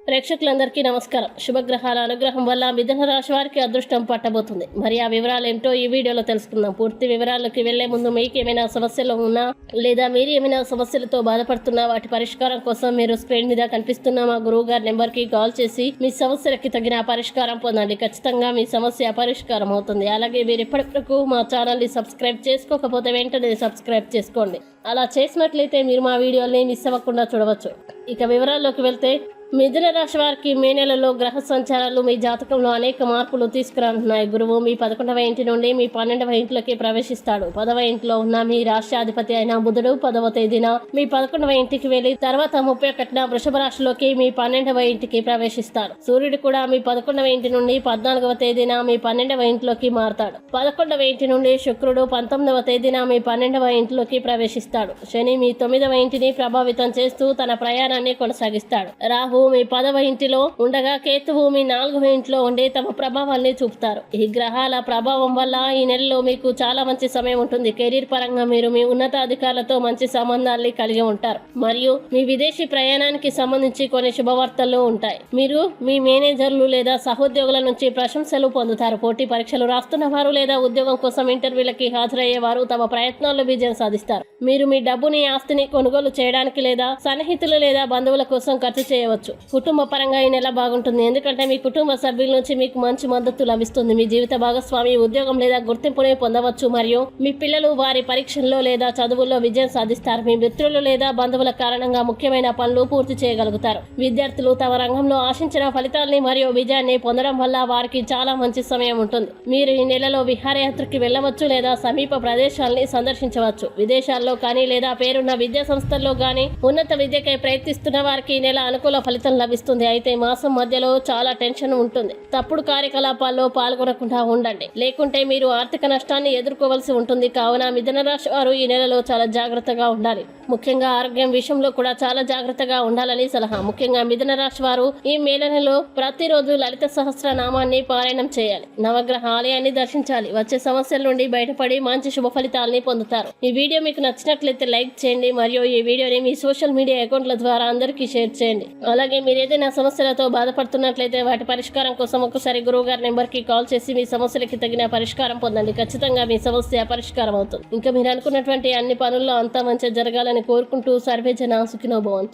ప్రేక్షకులందరికీ నమస్కారం. శుభగ్రహాల అనుగ్రహం వల్ల మిథున రాశి వారికి అదృష్టం పట్టబోతుంది. మరి ఆ వివరాలు ఏంటో ఈ వీడియోలో తెలుసుకుందాం. పూర్తి వివరాల్లోకి వెళ్లే ముందు మీకు ఏమైనా సమస్యలు ఉన్నా లేదా మీరు ఏమైనా సమస్యలతో బాధపడుతున్నా వాటి పరిష్కారం కోసం మీరు స్క్రీన్ మీద కనిపిస్తున్న మా గురువు గారి నెంబర్కి కాల్ చేసి మీ సమస్యలకి తగిన పరిష్కారం పొందండి. ఖచ్చితంగా మీ సమస్య పరిష్కారం అవుతుంది. అలాగే మీరు ఇప్పటివరకు మా ఛానల్ని సబ్స్క్రైబ్ చేసుకోకపోతే వెంటనే సబ్స్క్రైబ్ చేసుకోండి. అలా చేసినట్లయితే మీరు మా వీడియోని మిస్ అవ్వకుండా చూడవచ్చు. ఇక వివరాల్లోకి వెళ్తే మిథున రాశి వారికి మే నెలలో గ్రహ సంచారాలు మీ జాతకంలో అనేక మార్పులు తీసుకురానున్నాయి. గురువు మీ 11వ ఇంటి నుండి మీ 12వ ఇంట్లోకి ప్రవేశిస్తాడు. 10వ ఇంట్లో ఉన్న మీ రాష్ట్రాధిపతి అయిన బుధుడు 10వ తేదీన మీ 11వ ఇంటికి వెళ్లి తర్వాత 31న వృషభ రాశిలోకి మీ 12వ ఇంటికి ప్రవేశిస్తాడు. సూర్యుడు కూడా మీ 11వ ఇంటి నుండి 14వ తేదీన మీ 12వ ఇంట్లోకి మారతాడు. 11వ ఇంటి నుండి శుక్రుడు 19వ తేదీన మీ 12వ ఇంట్లోకి ప్రవేశిస్తాడు. శని మీ 9వ ఇంటిని ప్రభావితం చేస్తూ తన ప్రయాణాన్ని కొనసాగిస్తాడు. రాహు మీ 10వ ఇంటిలో ఉండగా కేతువు మీ 4వ ఇంట్లో ఉండి తమ ప్రభావాన్ని చూపుతారు. ఈ గ్రహాల ప్రభావం వల్ల ఈ నెలలో మీకు చాలా మంచి సమయం ఉంటుంది. కెరీర్ పరంగా మీరు మీ ఉన్నతాధికారులతో మంచి సంబంధాన్ని కలిగి ఉంటారు మరియు మీ విదేశీ ప్రయాణానికి సంబంధించి కొన్ని శుభవార్తలు ఉంటాయి. మీరు మీ మేనేజర్లు లేదా సహోద్యోగుల నుంచి ప్రశంసలు పొందుతారు. పోటీ పరీక్షలు రాస్తున్న వారు లేదా ఉద్యోగం కోసం ఇంటర్వ్యూలకి హాజరయ్యే వారు తమ ప్రయత్నాల్లో విజయం సాధిస్తారు. మీరు మీ డబ్బుని ఆస్తిని కొనుగోలు చేయడానికి లేదా సన్నిహితులు లేదా బంధువుల కోసం ఖర్చు చేయవచ్చు. కుటుంబ పరంగా ఈ నెల బాగుంటుంది. ఎందుకంటే మీ కుటుంబ సభ్యుల నుంచి మీకు మంచి మద్దతు లభిస్తుంది. మీ జీవిత భాగస్వామి ఉద్యోగం లేదా గుర్తింపుని పొందవచ్చు మరియు మీ పిల్లలు వారి పరీక్షల్లో లేదా చదువుల్లో విజయం సాధిస్తారు. మీ మిత్రులు లేదా బంధువుల కారణంగా ముఖ్యమైన పనులు పూర్తి చేయగలుగుతారు. విద్యార్థులు తమ రంగంలో ఆశించిన ఫలితాలని మరియు విజయాన్ని పొందడం వల్ల వారికి చాలా మంచి సమయం ఉంటుంది. మీరు ఈ నెలలో విహారయాత్రకి వెళ్ళవచ్చు లేదా సమీప ప్రదేశాలని సందర్శించవచ్చు. విదేశాల్లో కానీ లేదా పేరున్న విద్యా సంస్థల్లో కానీ ఉన్నత విద్యకై ప్రయత్నిస్తున్న వారికి ఈ నెల అనుకూల ఫలితం లభిస్తుంది. అయితే మాసం మధ్యలో చాలా టెన్షన్ ఉంటుంది. తప్పుడు కార్యకలాపాల్లో పాల్గొనకుండా ఉండండి, లేకుంటే మీరు ఆర్థిక నష్టాన్ని ఎదుర్కోవాల్సి ఉంటుంది. కావున మిథున రాశి వారు ఈ నెలలో చాలా జాగ్రత్తగా ఉండాలి. ముఖ్యంగా ఆరోగ్యం విషయంలో కూడా చాలా జాగ్రత్తగా ఉండాలని సలహా. ముఖ్యంగా మిథున రాశి వారు ఈ మే నెలలో ప్రతిరోజు లలిత సహస్రనామాన్ని పారాయణం చేయాలి. నవగ్రహ ఆలయాన్ని దర్శించాలి. వచ్చే సమస్యల నుండి బయటపడి మంచి శుభ ఫలితాలని పొందుతారు. ఈ వీడియో మీకు నచ్చినట్లయితే లైక్ చేయండి మరియు ఈ వీడియోని మీ సోషల్ మీడియా అకౌంట్ల ద్వారా అందరికీ షేర్ చేయండి. అలాగే మీరు ఏదైనా సమస్యలతో బాధపడుతున్నట్లయితే వాటి పరిష్కారం కోసం ఒకసారి గురువు గారి నెంబర్కి కాల్ చేసి మీ సమస్యలకి తగిన పరిష్కారం పొందండి. ఖచ్చితంగా మీ సమస్య పరిష్కారం అవుతుంది. ఇంకా మీరు అనుకున్నటువంటి అన్ని పనుల్లో అంతా మంచిగా జరగాలని కోరుకుంటూ సర్వే జన సుఖినో భవంతు.